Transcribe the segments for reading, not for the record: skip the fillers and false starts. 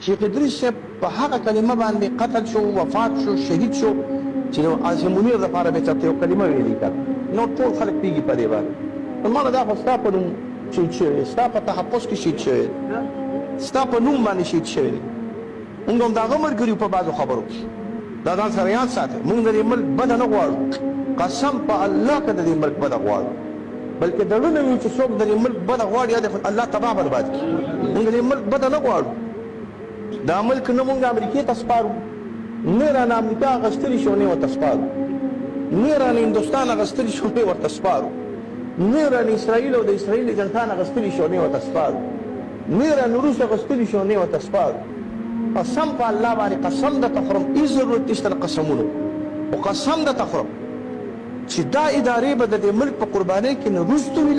شیخ ادریس صاحب په هغه کلمه باندې قتل شو، وفات شو، شهید شو چې عاصم منیر لپاره به چرته یو کلمه ویلې کړه. نو ټول خلک پیږي په دې باندې. ما دا خو ستا په نوم شهید شوی، ستا په تحفظ کې شهید شوی، ستا په نوم باندې شهید شوی. موږ هم د هغه ملګري په بعضو خبرو کې دا ځان سره یاد ساتئ. موږ د دې ملک بده نه غواړو، قسم په الله که د دې ملک بده غواړو، بلکې د زړه نه وي چې څوک د دې ملک بده غواړي یا د الله تباه برباد کړي. موږ د دې ملک بده نه غواړو. دا ملک نه موږ امریکې ته سپارو، نه یې رانه امریکا اخیستلي شو نه یې ورته سپارو، نه یې رانه هندوستان اخیستلي شو نه یې ورته سپارو، نه یې رانه اسرائیل او د اسرائیل جنتان اخیستلي شو نه یې ورته سپارو، نه یې رانه روس اخیستلي شو نه یې ورته سپارو. قسم په الله باندې قسم درته خورم، هېڅ ضرورت نشته د قسمونو، خو قسم درته خورم چې دا ادارې به د دې ملک په قربانۍ کې نه وروستو وي،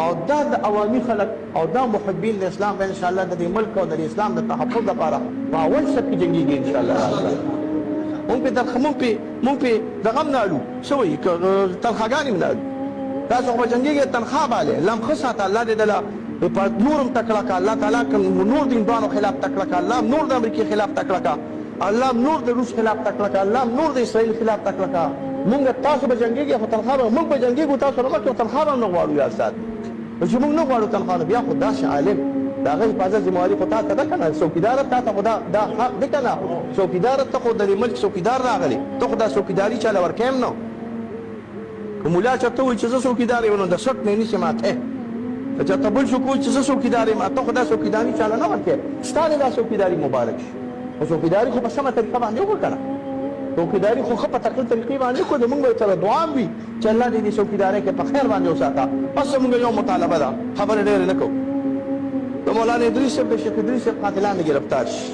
او دا د عوامي خلک او دا محبین د اسلام به انشاءالله د دې ملک او د اسلام د تحفظ لپاره په اول شب کې جنګېږي انشاءالله. مونږ پې دغه هم نه اړو، څه وایي تنخواګانې هم نه اړو. تاسو خو به جنګېږئ تنخوا باندې، الله هم ښه ساته، الله دې دله نور هم تکړه کړه، الله تعالی نور د هندوانو خلاف تکړه کړه، الله نور د امریکې خلاف تکړه کړه، الله نور د روس خلاف تکړه کړه، الله نور د اسرائیل خلاف تکړه کړه. مونږ تاسو به جنګېږئ خو تنخوا به مونږ به جنګېږو، تاسو نه مخکې تنخوا به هم نه غواړو. یا استاد چې مونږ نه غواړو تنخوا، نو بیا خو داسې عالم د هغه حفاظت ذمواري خو تا ته ده که نه، څوکیداره تا ته خو دا حق دی که نه؟ څوکیداره ته خو د دې ملک څوکیدار راغلی، ته خو دا څوکیداري چاله ورکویم نه. که ملا چېرته وایي چې زه څوکیدار یم نو د سټ نه یې نیسي ماته، که چېرته بل څوک وایي چې زه څوکیدار یم، ته خو دا څوکیداري چاله نه ورکوې، ستا دې دا څوکیداري مبارک شي. خو څوکیداري خو په سمه طریقه باندې وکړه که نه، څوکیداري خو ښه په تقلید طریقې باندې وکړو. زمونږ به سره دعا هم وي چې الله دې دې څوکیدارۍ کې په خیر باندې وساته. بس زمونږ یو مطالبه ده، خبرې ډېرې نه کوو. د مولانا ادریس صاحب د شیخ ادریس صاحب قاتلان دې ګرفتار شي.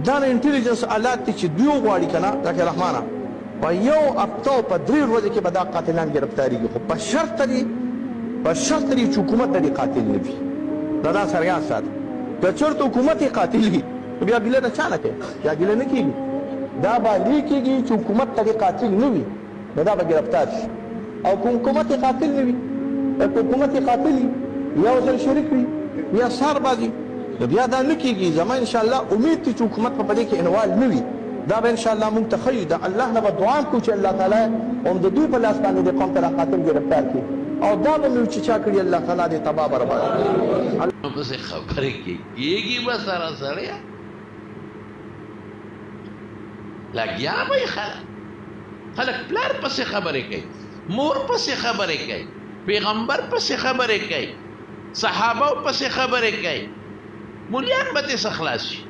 دا د انټیلیجنس آلات دي چې دوی وغواړي که نه ذکر رحمانه، په یو هفته او په 3 ورځې کې به دا قاتلان ګرفتارېږي، خو په شرط دی چې حکومت د دې قاتل نه وي. دا سره یاد ساته، که چېرته حکومت یې قاتل وي نو بیا ګیله د چا نه کوي؟ بیا ګیله نه کېږي. دا به دې کېږي چې حکومت ته دې قاتل نه وي نو دا به ګرفتار شي، او که حکومت یې قاتل نه وي، که حکومت یې قاتل وي یا ورسره شریک وي یا سار بازي، نو بیا دا نه کېږي. زما انشاءالله امید دی چې حکومت په دې کې انوال نه وي. دا به انشاءالله مونږ ته ښیي، د الله نه به دعا کوو چې الله تعالی هم د دوی په لاس باندې د قوم ته دا قاتل ګرفتار کړي، او دا به مې چې چا کړي الله تعالی دې تباه برباد کړي. پسې خبرې کېږي به سره سړیا لګیا به خلک پلار پسې خبرې کوي، مور پسې خبرې کوي، پیغمبر پسې خبرې کوي، صحابه پسې خبرې کوي، مولیان به دې څه خلاص شي.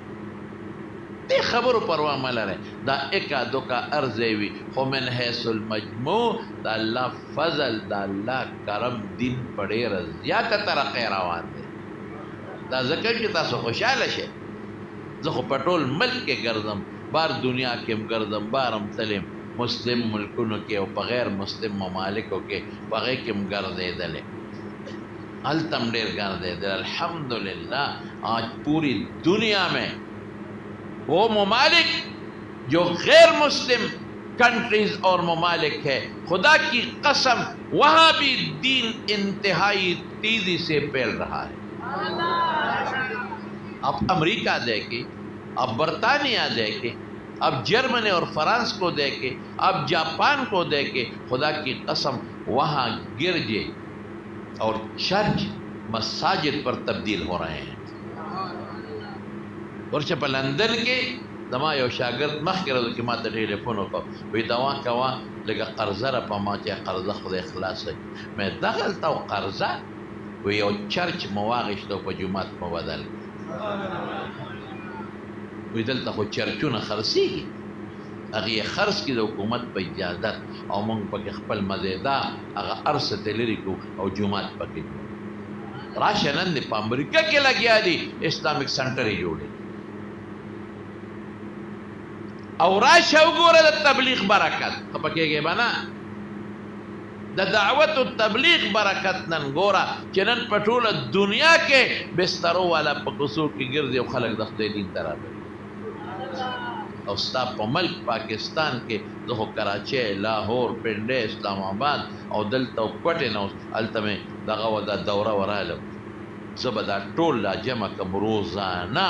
دې خبرو پروا مه لرئ، دا اکا دوکا ارزی وي، خو من حیث المجموع د الله فضل د الله کرم دین په ډېره زیاته ترقۍ روان دی. دا ځکه چې تاسو خوشحاله شئ. زه خو په ټول ملک کې ګرځم، بار دنیا کې هم ګرځم، بار هم تلم، مسلم ملکونو کې او په غیر مسلم ممالکو کې په هغې کې هم ګرځېدلی، هلته هم ډېر ګرځېدلی. الحمدللہ آج پوری دنیا میں وہ ممالک جو غیر مسلم کنٹریز اور ممالک ہے، خدا کی قسم وہاں بھی دین انتہائی تیزی سے پھیل رہا ہے. اب امریکہ دیکھیں، اب برطانیہ دیکھیں، اب جرمنی اور فرانس کو دیکھیں، اب جاپان کو دیکھیں، خدا کی قسم وہاں گرجے اور چرچ مساجد پر تبدیل ہو رہے ہیں. ورشه په لندن کې زما یو شاګرد مخکې راځو کې ما ته ټلیفون وکړ، وایي دوا کوه لږه قرضه را په ما چې قرضه خدای خلاصوي. مې دغلته او قرضه وایي یو چرچ مو واخیست او په جومات مو بدل کړ. وایي دلته خو چرچونه خرڅېږي، هغې یې خرڅ کړي د حکومت په اجازت، او موږ پکې خپل مزېدا هغه هر څه ته لرې کړو او جومات پکې جوړ. راشه نن دې په امریکا کې لګیا دي اسلامیک سنټر یې جوړ او راشه وګوره د تبلیغ برکت. خفه کېږئ به نه، د دعوت و تبلیغ برکت نن ګوره چې نن په ټوله دنیا کې بسترو والا په کوڅو کې ګرځي او خلک د خدای دین ته راغلي. او ستا په ملک پاکستان کې زه خو کراچۍ، لاهور، پنډۍ، اسلام آباد او دلته کوټې نه هلته مې دغه دا دوره ورالم. زه به دا ټول لا جمع کړم روزانه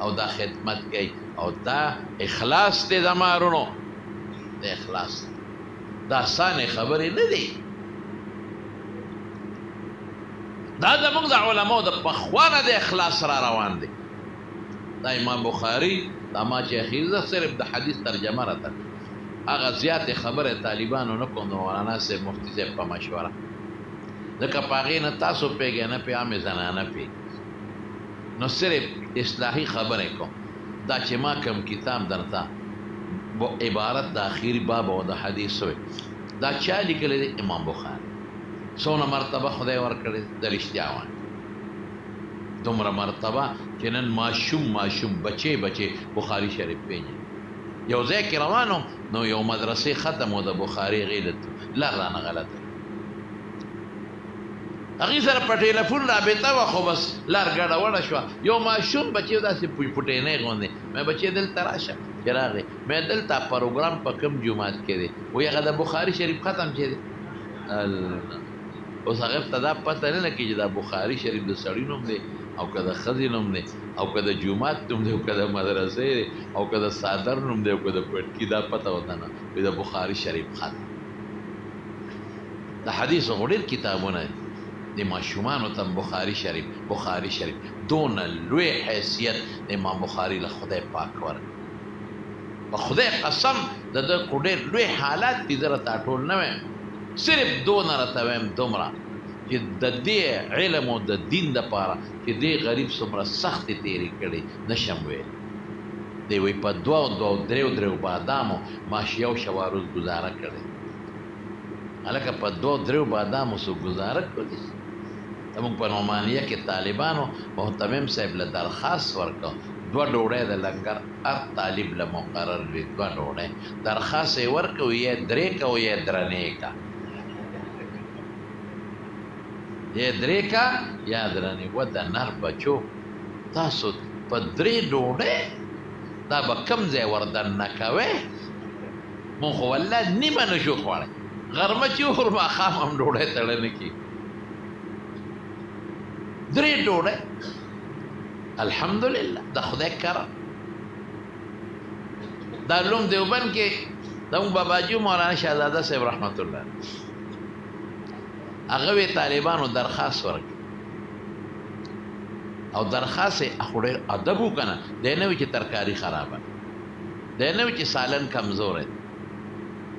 او دا خدمت کئی او دا اخلاص تے زمارونو دا اخلاص دا آسان خبری ندی دا زمونږ د علماء د پخوانه د اخلاص را روان دی دا امام بخاری دا ما چې اخیر صرف د حدیث ترجمه راته هغه زیات خبره طالبانو نه کوم مولانا سے مفتی سے په مشوره ځکه په هغې نه تاسو پیږئ نه پې عامې زنانه پیږي نو صرف اصلاحی خبریں کو دا چې ما کم کتاب درتا عبارت دا آخری باب او دا حدیث ہوئے دا چا لیکلی دی امام بخاری سونه مرتبه خدای ورکړی د رښتیا وایي دومره مرتبه چې نن ماشوم بچې بخاری شریف پیژني یو ځای کې روانو نو یو مدرسې ختم و د بخاری غیلت لار رانه غلطه هغې سره په ټیلیفون رابطه وه خو بس لار ګډه وړه شوه یو ماشوم بچی داسې پوټینی غوندې مې بچی دلته راشه چې راغی مې دلته پروګرام په کوم جومات کې دی وایي هغه د بخاري شریف ختم چې دی اوس هغې ته دا پته نه لګي چې دا بخاري شریف د سړي نوم دی او که د ښځې نوم دی او که د جومات نوم دی او که د مدرسې دی او که د صادر نوم دی او که د پټکي دا پته ورته نه وایي د بخاري شریف ختم د حدیثو خو ډېر کتابونه دي د ماشومانو ته بخاري شریف دون لوی حیثیت د امام بخاري له خدای پاک ورکړي په خدای قسم د ده خو ډېر لوی حالات دي زه راته ټول نه وایم صرف دونه راته وایم دومره چې د دې علم او د دین دپاره چې دې غریب څومره سختې تېرې کړې نشم ویل دی وایي په دوو دریو بادامو ماش یو شوه روز ګزاره کړې هلکه په دوو بادامو څوک ګزاره کړي زموږ په نعمانیه کې طالبانو محتمم صاحب له درخواست ورکړ 2 ډوډۍ د لنګر هر طالب له مقرر وي 2 ډوډۍ درخواست یې ورکړ یې 3 کا او یې درنې کا یې 3 کا یا درنې و د نر بچو تاسو په 3 ډوډۍ دا به کوم ځای وردننه کوئ مونږ خو والله نیمه نشو خوړی غرمه چې وخورو ماښام هم ډوډۍ تړنه کېږي 3 ډوډۍ الحمدلله د خدای کرم دا لوم دیوبند کې زموږ باباجي مولانا شهزاده صاحب رحمت الله هغه وی طالبانو درخواست ورکړ او درخواست یې خو ډېر ادب وکنه دی نه وي چې ترکاري خرابه دی نه وي چې سالن کمزور دی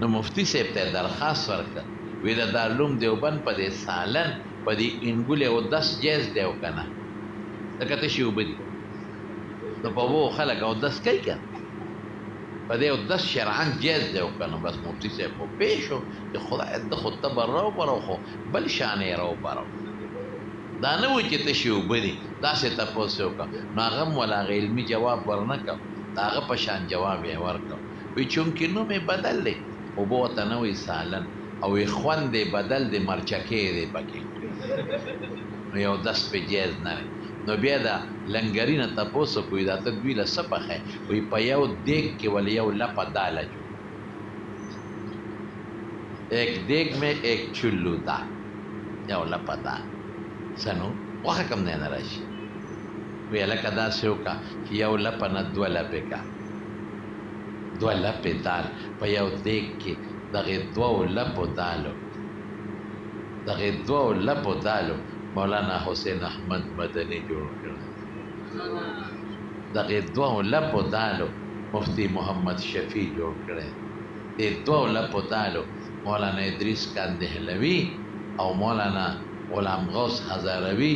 نو مفتی صاحب ته درخواست ورکړ وی د دارالعلوم دیوبند په دې سالن په دې انګولې اودس جایز دی او که نه ځکه تشې اوبه دي نو په اوبو خلک اودس کوي که په دې اودس شرعن جایز دی او که نه بس مفتی صاحب خو پوه شو چې خدای ده خو ته به راوبرو خو بل شان یې راوبرو دا نه وایي چې تشې اوبه دي داسې تپوس یې وکړه نو هغه هم ول هغه علمي جواب ورنه کړ د هغه په شان جواب یې ورکړ وایي چونکې نوم یې بدل دی اوبه ورته نه وایي سالن او خوند دی بدل دی مرچکې دی پکې نو یو دس پې جایز نه دی نو بیا د لنګري نه تپوس وکړو دا ته دوی له څه پخی وایي په یو دیګ کې ول یو لپه داله جو ایک دیګ میں ایک چلو دال یو لپه دال څه نو غوښه کم دی نه راشي وایي هلکه داسې وکړه چې یو لپه نه 2 لپې کا 2 لپې دال په یو دیګ کې دغې 2 لپو دالو مولانا حسین احمد مدنی جوړ کړ دغې 2 لپو دالو مفتی محمد شفیع جوړ کړی دې 2 لپو دالو مولانا ادریس کاندهلوي او مولانا غلام غوث هزاروي